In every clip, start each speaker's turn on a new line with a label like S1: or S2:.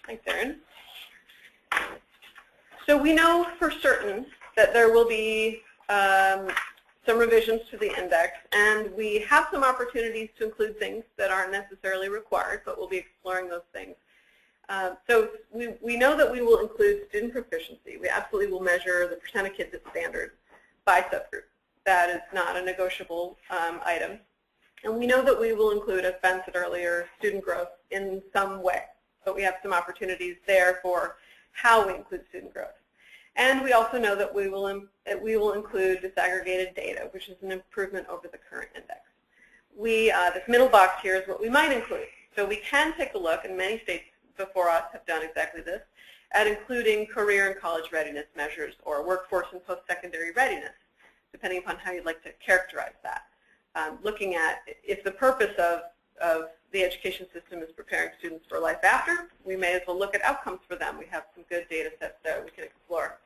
S1: Thanks, Erin. So we know for certain that there will be some revisions to the index, and we have some opportunities to include things that aren't necessarily required, but we'll be exploring those things. So we know that we will include student proficiency. We absolutely will measure the percent of kids at standard by subgroup. That is not a negotiable item. And we know that we will include, as Ben said earlier, student growth in some way. But we have some opportunities there for how we include student growth. And we also know that we will include disaggregated data, which is an improvement over the current index. This middle box here is what we might include. So we can take a look, and many states before us have done exactly this, at including career and college readiness measures or workforce and post-secondary readiness, depending upon how you'd like to characterize that. Looking at if the purpose of the education system is preparing students for life after, we may as well look at outcomes for them. We have some good data sets that we can explore.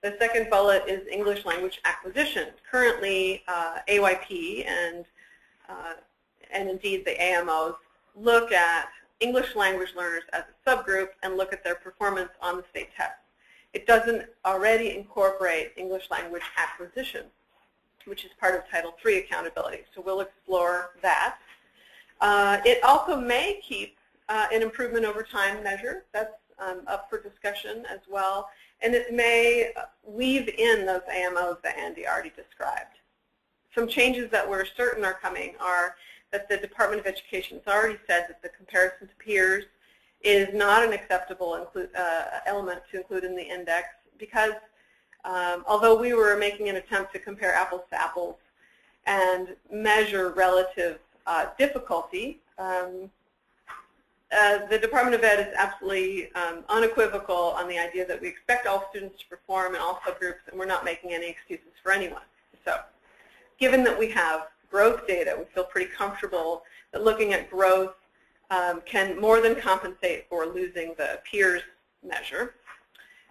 S1: The second bullet is English language acquisition. Currently, AYP and indeed the AMOs look at English language learners as a subgroup and look at their performance on the state test. It doesn't already incorporate English language acquisition, which is part of Title III accountability. So we'll explore that. It also may keep an improvement over time measure. That's up for discussion as well. And it may weave in those AMOs that Andy already described. Some changes that we're certain are coming are that the Department of Education has already said that the comparison to peers is not an acceptable element to include in the index because although we were making an attempt to compare apples to apples and measure relative difficulty, the Department of Ed is absolutely unequivocal on the idea that we expect all students to perform in all subgroups, and we're not making any excuses for anyone. So given that we have growth data, we feel pretty comfortable that looking at growth can more than compensate for losing the peers measure.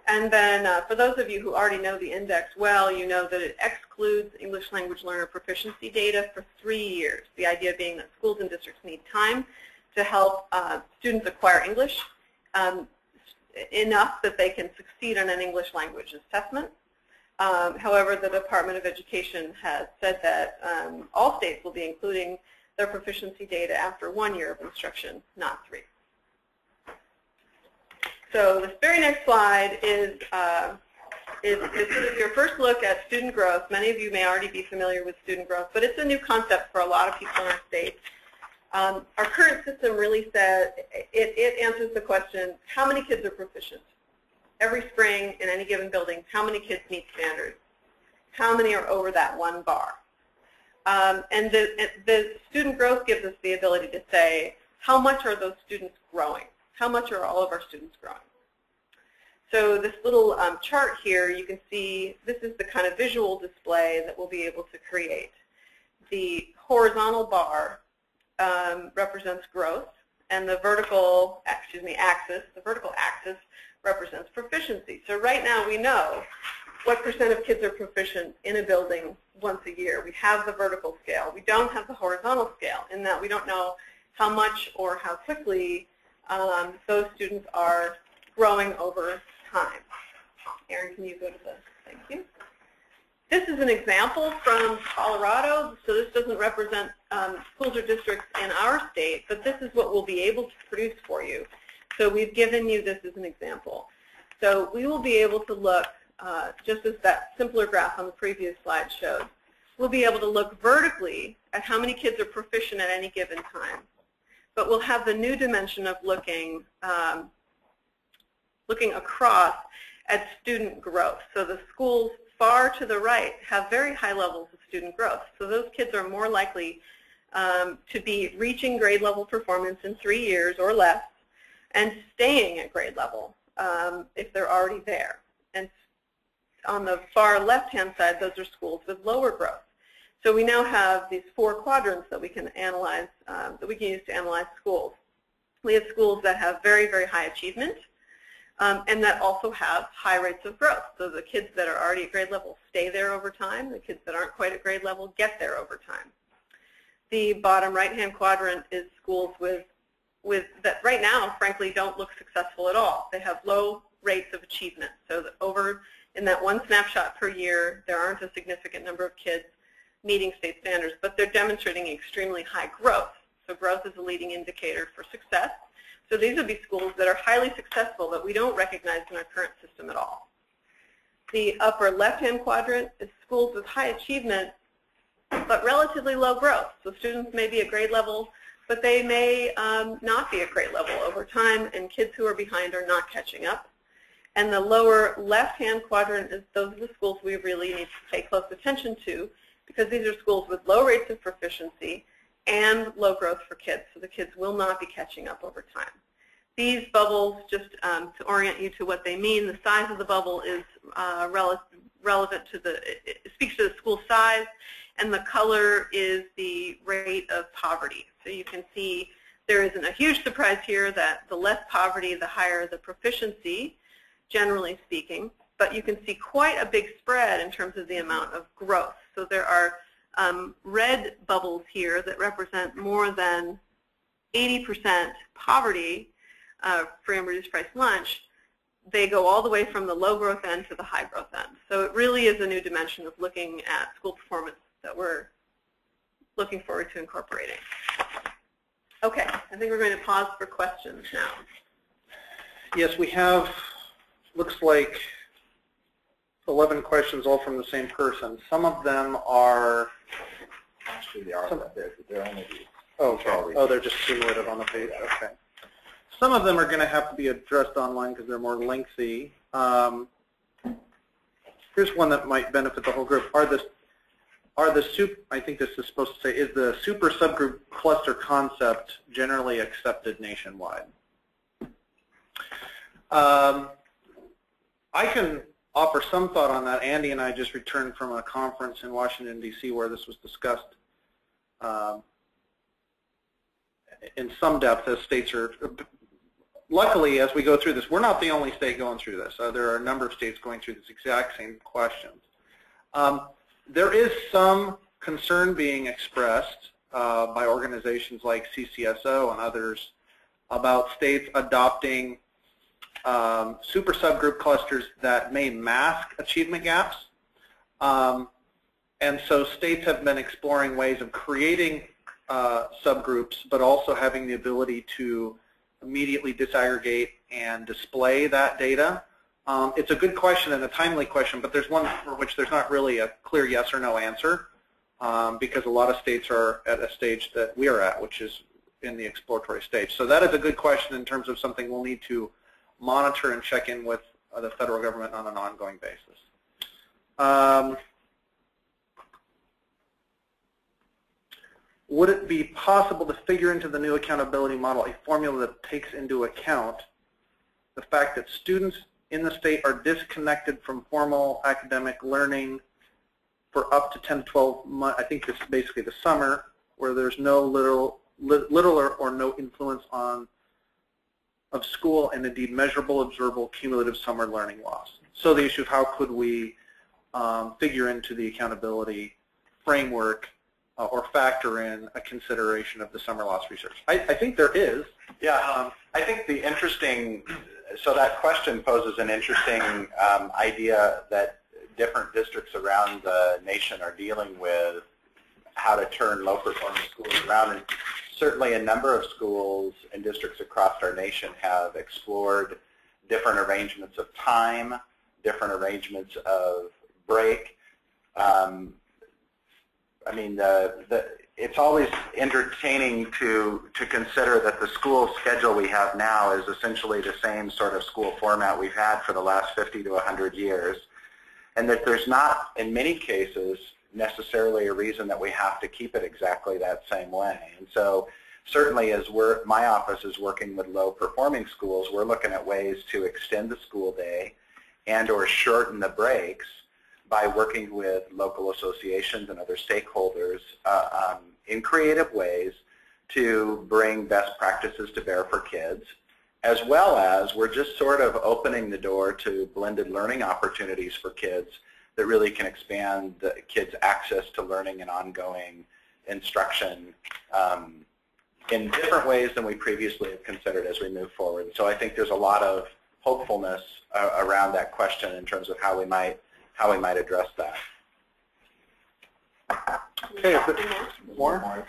S1: And then for those of you who already know the index well, you know that it excludes English language learner proficiency data for 3 years. The idea being that schools and districts need time to help students acquire English enough that they can succeed on an English language assessment. However, the Department of Education has said that all states will be including their proficiency data after 1 year of instruction, not 3. So this very next slide is sort of your first look at student growth. Many of you may already be familiar with student growth, but it's a new concept for a lot of people in our state. Our current system really says, it answers the question, how many kids are proficient? Every spring in any given building, how many kids meet standards? How many are over that one bar? And the student growth gives us the ability to say, how much are those students growing? How much are all of our students growing? So this little chart here, you can see this is the kind of visual display that we'll be able to create. The horizontal bar represents growth, and the vertical, axis, the vertical axis represents proficiency. So right now we know what percent of kids are proficient in a building once a year. We have the vertical scale. We don't have the horizontal scale in that we don't know how much or how quickly those students are growing over time. Erin, can you go to the, thank you. This is an example from Colorado, so this doesn't represent schools or districts in our state, but this is what we'll be able to produce for you. So we've given you this as an example. So we will be able to look, just as that simpler graph on the previous slide showed, we'll be able to look vertically at how many kids are proficient at any given time. But we'll have the new dimension of looking across at student growth. So the schools far to the right have very high levels of student growth. So those kids are more likely to be reaching grade level performance in 3 years or less and staying at grade level if they're already there. And on the far left-hand side, those are schools with lower growth. So we now have these 4 quadrants that we can analyze, that we can use to analyze schools. We have schools that have very, very high achievement and that also have high rates of growth. So the kids that are already at grade level stay there over time. The kids that aren't quite at grade level get there over time. The bottom right-hand quadrant is schools with that right now, frankly, don't look successful at all. They have low rates of achievement. So that in that one snapshot per year, there aren't a significant number of kids meeting state standards, but they're demonstrating extremely high growth. So growth is a leading indicator for success. So these would be schools that are highly successful that we don't recognize in our current system at all. The upper left-hand quadrant is schools with high achievement, but relatively low growth. So students may be at grade level, but they may not be at grade level over time, and kids who are behind are not catching up. And the lower left-hand quadrant is those are the schools we really need to pay close attention to, because these are schools with low rates of proficiency and low growth for kids, so the kids will not be catching up over time. These bubbles, just to orient you to what they mean, the size of the bubble is relevant to it speaks to the school size, and the color is the rate of poverty. So you can see there isn't a huge surprise here that the less poverty, the higher the proficiency, generally speaking, but you can see quite a big spread in terms of the amount of growth. So there are red bubbles here that represent more than 80% poverty, free and reduced price lunch. They go all the way from the low growth end to the high growth end. So it really is a new dimension of looking at school performance that we're looking forward to incorporating. Okay, I think we're going to pause for questions now.
S2: Yes, we have, looks like 11 questions all from the same person. Some of them are,
S3: actually they are that big, but they're only these.
S2: Oh, okay. Oh, they're just cumulative on the page. Okay. Some of them are going to have to be addressed online because they're more lengthy. Here's one that might benefit the whole group. I think this is supposed to say, is the super subgroup cluster concept generally accepted nationwide? I can offer some thought on that. Andy and I just returned from a conference in Washington, D.C. where this was discussed in some depth as states are. Luckily, as we go through this, we're not the only state going through this. There are a number of states going through this exact same questions. There is some concern being expressed by organizations like CCSO and others about states adopting super subgroup clusters that may mask achievement gaps. And so states have been exploring ways of creating subgroups, but also having the ability to immediately disaggregate and display that data. It's a good question and a timely question, but there's one for which there's not really a clear yes or no answer because a lot of states are at a stage that we are at, which is in the exploratory stage. So that is a good question in terms of something we'll need to monitor and check in with the federal government on an ongoing basis. Would it be possible to figure into the new accountability model a formula that takes into account the fact that students in the state are disconnected from formal academic learning for up to 10 to 12 months? I think this is basically the summer, where there's no little or no influence of school and indeed measurable, observable, cumulative summer learning loss. So the issue of how could we figure into the accountability framework or factor in a consideration of the summer loss research. I think there is.
S3: Yeah, I think the interesting, so that question poses an interesting idea that different districts around the nation are dealing with how to turn low-performing schools around. And certainly a number of schools and districts across our nation have explored different arrangements of time, different arrangements of break. I mean, it's always entertaining to consider that the school schedule we have now is essentially the same sort of school format we've had for the last 50 to 100 years, and that there's not, in many cases, necessarily a reason that we have to keep it exactly that same way. And so certainly as my office is working with low-performing schools, we're looking at ways to extend the school day and or shorten the breaks by working with local associations and other stakeholders in creative ways to bring best practices to bear for kids, as well as we're just sort of opening the door to blended learning opportunities for kids that really can expand the kids' access to learning and ongoing instruction in different ways than we previously have considered as we move forward. So I think there's a lot of hopefulness around that question in terms of how we might address that.
S2: Okay, more?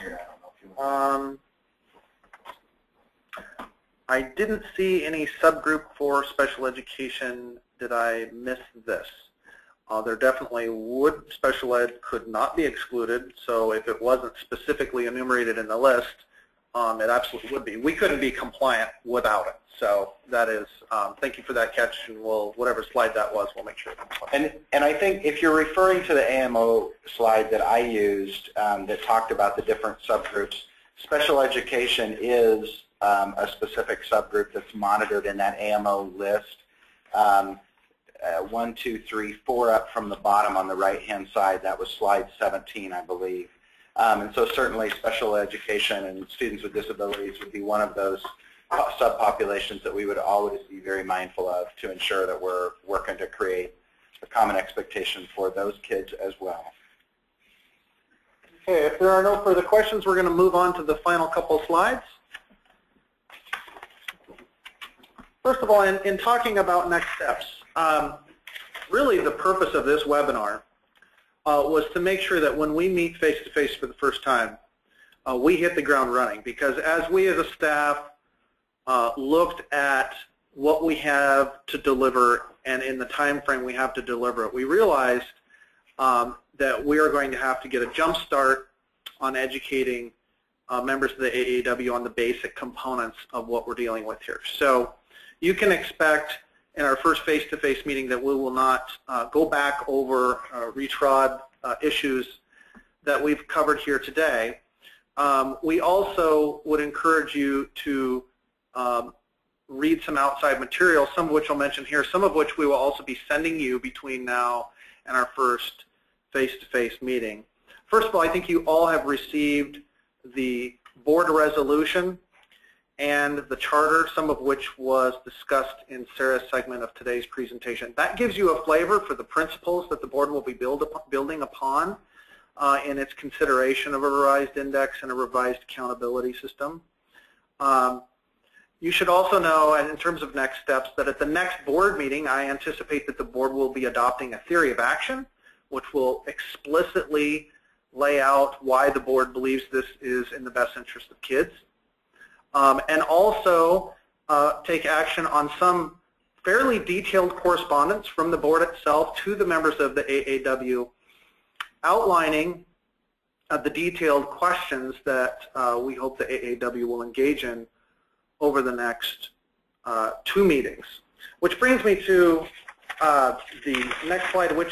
S2: I didn't see any subgroup for special education. Did I miss this? There definitely would, special ed could not be excluded, so if it wasn't specifically enumerated in the list, it absolutely would be. We couldn't be compliant without it. So that is, thank you for that catch, and we'll, whatever slide that was, we'll make sure.
S3: And I think if you're referring to the AMO slide that I used that talked about the different subgroups, special education is a specific subgroup that's monitored in that AMO list. 1, 2, 3, 4 up from the bottom on the right-hand side. That was slide 17, I believe. And so certainly special education and students with disabilities would be one of those subpopulations that we would always be very mindful of to ensure that we're working to create a common expectation for those kids as well.
S2: Okay, if there are no further questions, we're going to move on to the final couple slides. First of all, in talking about next steps, really the purpose of this webinar was to make sure that when we meet face-to-face for the first time, we hit the ground running. Because as we as a staff looked at what we have to deliver and in the time frame we have to deliver it, we realized that we are going to have to get a jump start on educating members of the AAW on the basic components of what we're dealing with here. So you can expect in our first face-to-face meeting that we will not go back over retrod issues that we've covered here today. We also would encourage you to read some outside material, some of which I'll mention here, some of which we will also be sending you between now and our first face-to-face meeting. First of all, I think you all have received the board resolution and the charter, some of which was discussed in Sarah's segment of today's presentation. That gives you a flavor for the principles that the board will be building upon in its consideration of a revised index and a revised accountability system. You should also know, and in terms of next steps, that at the next board meeting, I anticipate that the board will be adopting a theory of action, which will explicitly lay out why the board believes this is in the best interest of kids. And also take action on some fairly detailed correspondence from the board itself to the members of the AAW outlining the detailed questions that we hope the AAW will engage in over the next 2 meetings. Which brings me to the next slide, which